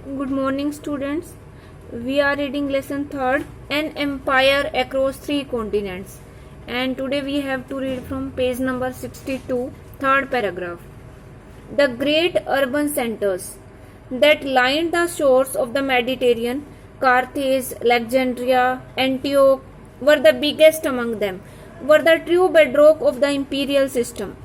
Good morning, students. We are reading lesson 3rd, An Empire Across Three Continents. And today we have to read from page number 62, third paragraph. The great urban centers that lined the shores of the Mediterranean, Carthage, Alexandria, Antioch, were the biggest among them, were the true bedrock of the imperial system.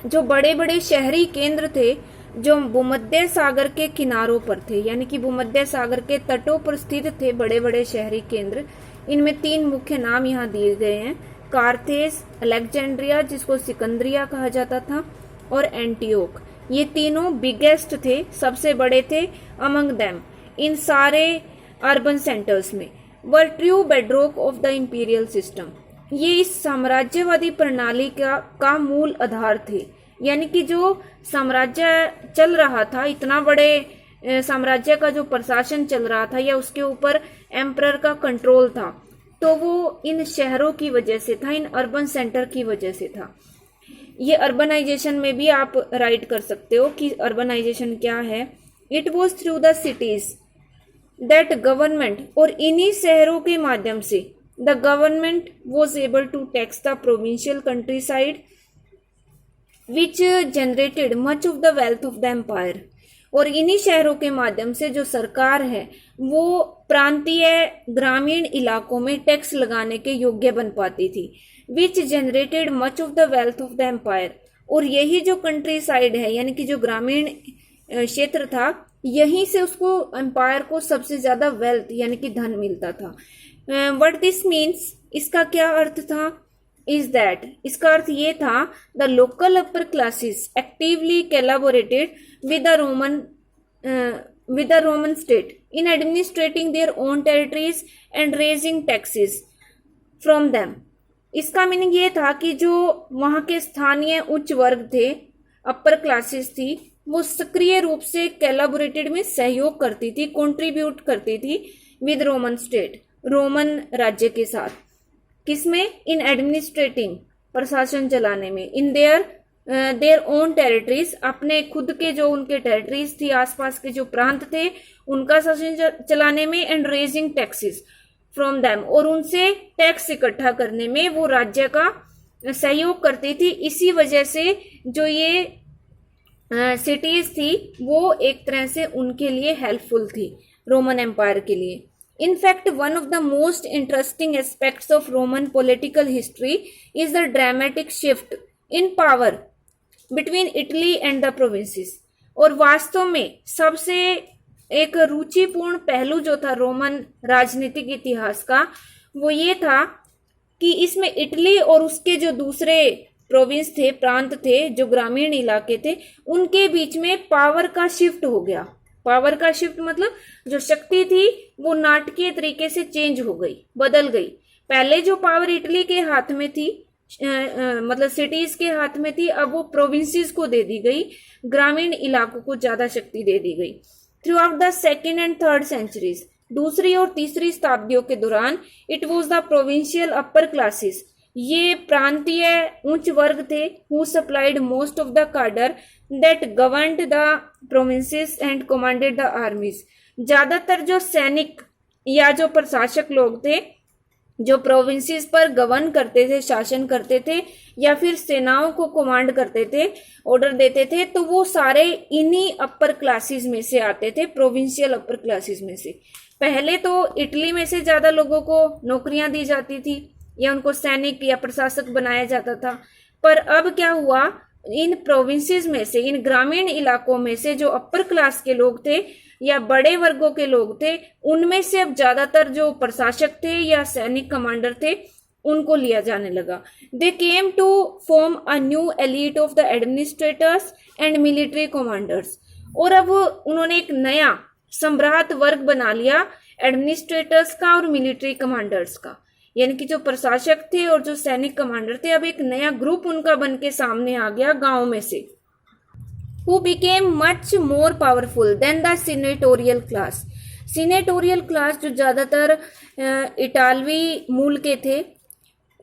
जो बड़े बड़े शहरी केंद्र थे जो भूमध्य सागर के किनारों पर थे, यानी कि भूमध्य सागर के तटों पर स्थित थे बड़े बड़े शहरी केंद्र। इनमें तीन मुख्य नाम यहाँ दिए गए हैं, कार्थेज, अलेक्जेंड्रिया जिसको सिकंदरिया कहा जाता था, और एंटियोक। ये तीनों बिगेस्ट थे, सबसे बड़े थे। अमंग देम, इन सारे अर्बन सेंटर्स में, were true bedrock of the imperial system. ये इस साम्राज्यवादी प्रणाली का मूल आधार थे, यानी कि जो साम्राज्य चल रहा था, इतना बड़े साम्राज्य का जो प्रशासन चल रहा था या उसके ऊपर एम्परर का कंट्रोल था, तो वो इन शहरों की वजह से था, इन अर्बन सेंटर की वजह से था। ये अर्बनाइजेशन में भी आप राइट कर सकते हो कि अर्बनाइजेशन क्या है। It was through the cities that government, और इन्हीं शहरों के माध्यम से the government was able to tax the provincial countryside which generated much of the wealth of the empire. और इन्हीं शहरों के माध्यम से जो सरकार है वो प्रांतीय ग्रामीण इलाकों में टैक्स लगाने के योग्य बन पाती थी। Which generated much of the wealth of the empire, और यही जो कंट्री साइड है यानी कि जो ग्रामीण क्षेत्र था, यहीं से उसको एम्पायर को सबसे ज्यादा वेल्थ यानी कि धन मिलता था। व्हाट दिस मीन्स, इसका क्या अर्थ था? इज दैट, इसका अर्थ ये था, the local upper classes actively collaborated with the Roman state in administrating their own territories and raising taxes from them. इसका मीनिंग ये था कि जो वहां के स्थानीय उच्च वर्ग थे, अपर क्लासेस थी, वो सक्रिय रूप से कोलैबोरेटेड में सहयोग करती थी, कंट्रीब्यूट करती थी विद रोमन स्टेट, रोमन राज्य के साथ। किसमें? इन एडमिनिस्ट्रेटिंग, प्रशासन चलाने में, इन देयर ओन टेरिटरीज, अपने खुद के जो उनके टेरिटरीज थी, आसपास के जो प्रांत थे उनका शासन चलाने में, and raising taxes from them, और उनसे टैक्स इकट्ठा करने में वो राज्य का सहयोग करती थी। इसी वजह से जो ये सिटीज थी वो एक तरह से उनके लिए हेल्पफुल थी, रोमन एम्पायर के लिए। In fact, one of the most interesting aspects of Roman political history is the dramatic shift in power between Italy and the provinces. और वास्तव में सबसे एक रुचिपूर्ण पहलू जो था रोमन राजनीतिक इतिहास का, वो ये था कि इसमें इटली और उसके जो दूसरे प्रोविंस थे, प्रांत थे, जो ग्रामीण इलाके थे, उनके बीच में पावर का शिफ्ट हो गया। पावर का शिफ्ट मतलब जो शक्ति थी वो नाटकीय तरीके से चेंज हो गई, बदल गई। पहले जो पावर इटली के हाथ में थी, मतलब सिटीज के हाथ में थी, अब वो प्रोविंसेस को दे दी गई, ग्रामीण इलाकों को ज्यादा शक्ति दे दी गई। Throughout the second and third centuries, दूसरी और तीसरी शताब्दियों के दौरान, it was the provincial upper classes, ये प्रांतीय उच्च वर्ग थे, who supplied most of the cadre that governed the provinces and commanded the armies. ज्यादातर जो सैनिक या जो प्रशासक लोग थे जो प्रोविंसेस पर गवर्न करते थे, शासन करते थे, या फिर सेनाओं को कमांड करते थे, ऑर्डर देते थे, तो वो सारे इन्हीं अपर क्लासेस में से आते थे, प्रोविंशियल अपर क्लासेस में से। पहले तो इटली में से ज्यादा लोगों को नौकरियां दी जाती थी या उनको सैनिक या प्रशासक बनाया जाता था, पर अब क्या हुआ, इन प्रोविंसेस में से, इन ग्रामीण इलाकों में से जो अपर क्लास के लोग थे या बड़े वर्गों के लोग थे, उनमें से अब ज्यादातर जो प्रशासक थे या सैनिक कमांडर थे उनको लिया जाने लगा। They came to form a new elite of the administrators and military commanders. और अब उन्होंने एक नया सम्राट वर्ग बना लिया एडमिनिस्ट्रेटर्स का और मिलिट्री कमांडर्स का, यानी कि जो प्रशासक थे और जो सैनिक कमांडर थे, अब एक नया ग्रुप उनका बन के सामने आ गया गांव में से। Who became much more powerful than the senatorial class. Senatorial class जो ज्यादातर इटालवी मूल के थे,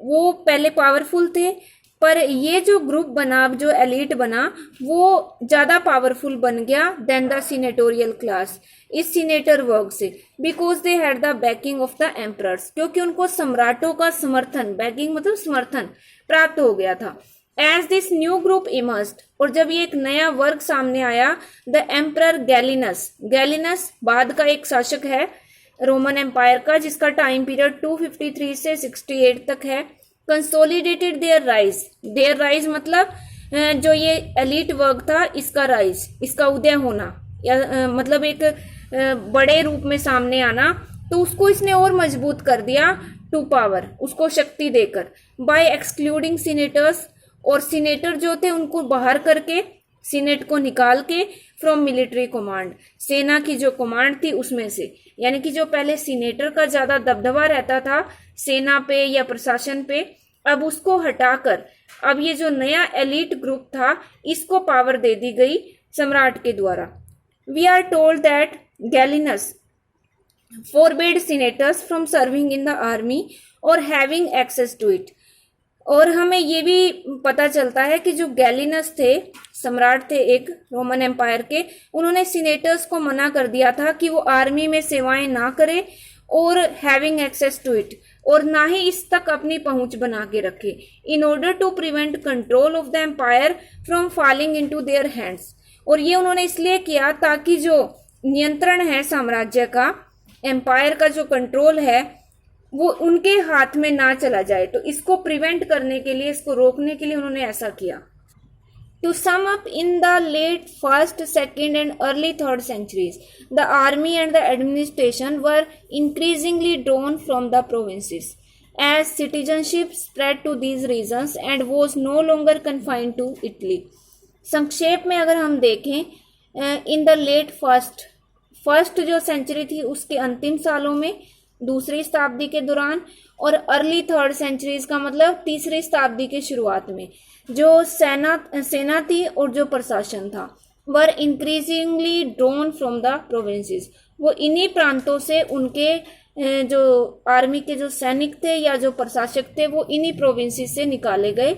वो पहले पावरफुल थे, पर ये जो ग्रुप बना, जो एलिट बना, वो ज्यादा पावरफुल बन गया देन द सीनेटोरियल क्लास, इस सीनेटर वर्ग से, because they had the banking of the emperors, क्योंकि उनको सम्राटों का समर्थन, बैकिंग मतलब समर्थन, प्राप्त हो गया था। As this new group emerged, और जब ये एक नया वर्ग सामने आया, द एम्परर गैलिनस, गैलिनस बाद का एक शासक है रोमन एम्पायर का, जिसका टाइम पीरियड 253 से 68 तक है, कंसोलिडेटेड देयर राइज मतलब जो ये एलिट वर्ग था इसका राइज, इसका उदय होना, या मतलब एक बड़े रूप में सामने आना, तो उसको इसने और मजबूत कर दिया टू पावर, उसको शक्ति देकर, बाय एक्सक्लूडिंग सीनेटर्स, और सीनेटर जो थे उनको बाहर करके, सीनेट को निकाल के, फ्रॉम मिलिट्री कमांड, सेना की जो कमांड थी उसमें से, यानी कि जो पहले सीनेटर का ज्यादा दबदबा रहता था सेना पे या प्रशासन पे, अब उसको हटाकर अब ये जो नया एलिट ग्रुप था इसको पावर दे दी गई सम्राट के द्वारा। We are told that Gallienus forbade senators from serving in the army or having access to it, और हमें ये भी पता चलता है कि जो गैलिनस थे, सम्राट थे एक रोमन एम्पायर के, उन्होंने सीनेटर्स को मना कर दिया था कि वो आर्मी में सेवाएं ना करे और हैविंग एक्सेस टू इट, और ना ही इस तक अपनी पहुंच बना के रखे, in order to prevent control of the empire from falling into their hands, और ये उन्होंने इसलिए किया ताकि जो नियंत्रण है साम्राज्य का, एम्पायर का जो कंट्रोल है, वो उनके हाथ में ना चला जाए, तो इसको प्रिवेंट करने के लिए, इसको रोकने के लिए उन्होंने ऐसा किया। To sum up, in the late first, second and early third centuries, the army and the administration were increasingly drawn from the provinces as citizenship spread to these regions and was no longer confined to Italy. संक्षेप में अगर हम देखें, in the late first जो century थी उसके अंतिम सालों में, दूसरी शताब्दी के दौरान, और अर्ली थर्ड सेंचुरीज का मतलब तीसरी शताब्दी के शुरुआत में, जो सेना थी और जो प्रशासन था, were increasingly drawn from the provinces, वो इन्हीं प्रांतों से उनके जो आर्मी के जो सैनिक थे या जो प्रशासक थे वो इन्हीं प्रोविंसेस से निकाले गए,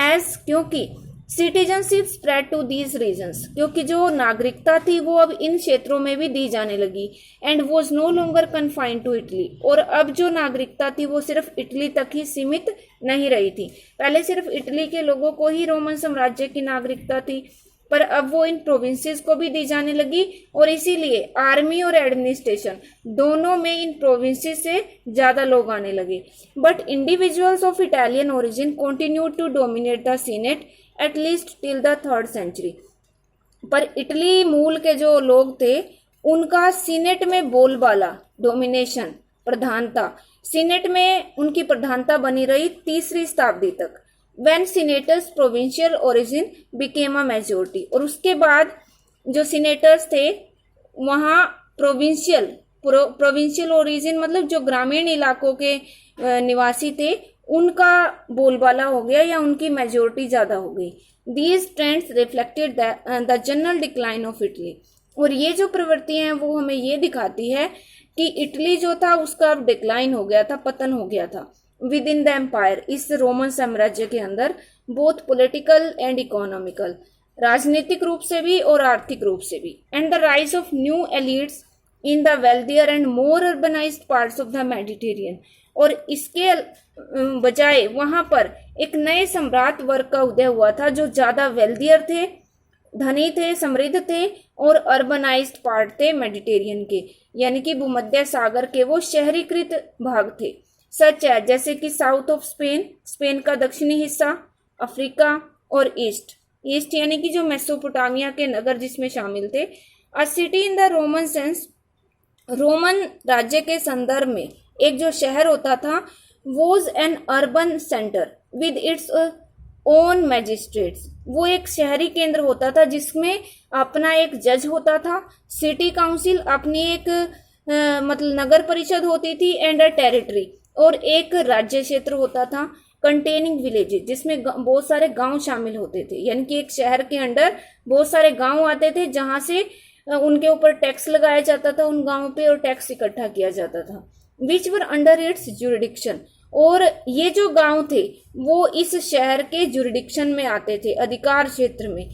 एज क्योंकि citizenship spread to these regions, क्योंकि जो नागरिकता थी वो अब इन क्षेत्रों में भी दी जाने लगी, and was no longer confined to Italy, और अब जो नागरिकता थी वो सिर्फ इटली तक ही सीमित नहीं रही थी। पहले सिर्फ इटली के लोगों को ही रोमन साम्राज्य की नागरिकता थी, पर अब वो इन प्रोविंसेस को भी दी जाने लगी, और इसीलिए आर्मी और एडमिनिस्ट्रेशन दोनों में इन प्रोविंसेस से ज्यादा लोग आने लगे। But individuals of Italian origin continued to dominate the senate at least till the third century, पर इटली मूल के जो लोग थे उनका सीनेट में बोलबाला, डोमिनेशन, प्रधानता, सीनेट में उनकी प्रधानता बनी रही तीसरी शताब्दी तक, when senators provincial origin became a majority, और उसके बाद जो सीनेटर्स थे वहाँ प्रोविंशियल ओरिजिन मतलब जो ग्रामीण इलाकों के निवासी थे उनका बोलबाला हो गया या उनकी मेजोरिटी ज्यादा हो गई। These trends reflected the general decline of Italy, और ये जो प्रवृत्ति हैं वो हमें ये दिखाती है कि इटली जो था उसका अब डिक्लाइन हो गया था, पतन हो गया था विद इन द एम्पायर, इस रोमन साम्राज्य के अंदर, बोथ पॉलिटिकल एंड इकोनॉमिकल, राजनीतिक रूप से भी और आर्थिक रूप से भी, and the rise of new elites in the wealthier and more urbanised parts of the Mediterranean, और इसके बजाय वहां पर एक नए सम्राट वर्ग का उदय हुआ था जो ज्यादा वेल्थियर थे, धनी थे, समृद्ध थे, और अर्बनाइज्ड पार्ट थे मेडिटेरियन के, यानी कि भूमध्य सागर के वो शहरीकृत भाग थे, सच है जैसे कि साउथ ऑफ स्पेन का दक्षिणी हिस्सा, अफ्रीका, और ईस्ट यानी कि जो मेसोपोटामिया के नगर जिसमें शामिल थे। अ city in the Roman sense, Roman राज्य के संदर्भ में एक जो शहर होता था was an urban centre with its own magistrates, वो एक शहरी केंद्र होता था जिसमें अपना एक जज होता था, सिटी काउंसिल अपनी एक मतलब नगर परिषद होती थी, एंड अ टेरिटरी, और एक राज्य क्षेत्र होता था, कंटेनिंग विलेजेस जिसमें बहुत सारे गांव शामिल होते थे, यानी कि एक शहर के अंदर बहुत सारे गांव आते थे जहां से उनके ऊपर टैक्स लगाया जाता था उन गांवों पे, और टैक्स इकट्ठा किया जाता था, विच वर अंडर इट्स जुरिडिक्शन, और ये जो गांव थे वो इस शहर के जुरिडिक्शन में आते थे, अधिकार क्षेत्र में।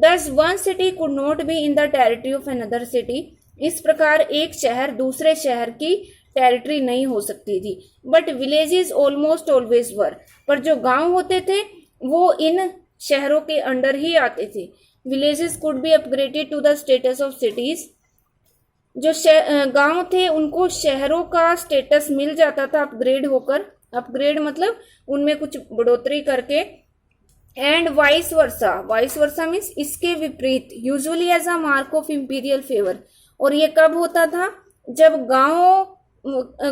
दस one city could not be in the territory of another city. इस प्रकार एक शहर दूसरे शहर की टेरिटरी नहीं हो सकती थी। बट विलेजेस ऑलमोस्ट ऑलवेज वर, पर जो गांव होते थे वो इन शहरों के अंडर ही आते थे। Villages could be upgraded to the status of cities. जो गांव थे उनको शहरों का स्टेटस मिल जाता था अपग्रेड होकर। अपग्रेड मतलब उनमें कुछ बढ़ोतरी करके। And vice versa, vice versa means इसके विपरीत, usually as a mark of imperial favour. और ये कब होता था? जब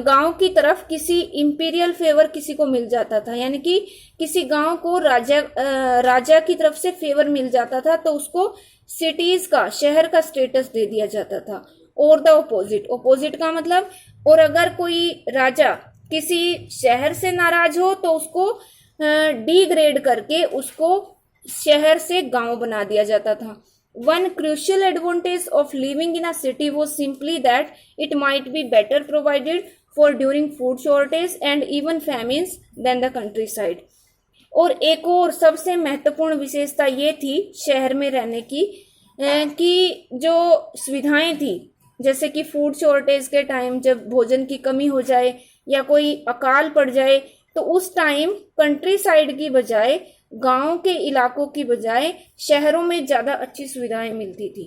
गांव की तरफ किसी इंपीरियल फेवर किसी को मिल जाता था, यानी कि किसी गांव को राजा की तरफ से फेवर मिल जाता था तो उसको सिटीज का, शहर का स्टेटस दे दिया जाता था। और द ऑपोजिट, ऑपोजिट का मतलब, और अगर कोई राजा किसी शहर से नाराज हो तो उसको डिग्रेड करके उसको शहर से गांव बना दिया जाता था। One crucial advantage of living in a city was simply that it might be better provided for during food shortage and even famines than the countryside. और एक और सबसे महत्वपूर्ण विशेषता ये थी शहर में रहने की कि जो सुविधाएं थी, जैसे कि फूड शॉर्टेज के टाइम जब भोजन की कमी हो जाए या कोई अकाल पड़ जाए तो उस टाइम कंट्री साइड की बजाय, गांव के इलाकों की बजाय शहरों में ज्यादा अच्छी सुविधाएं मिलती थी।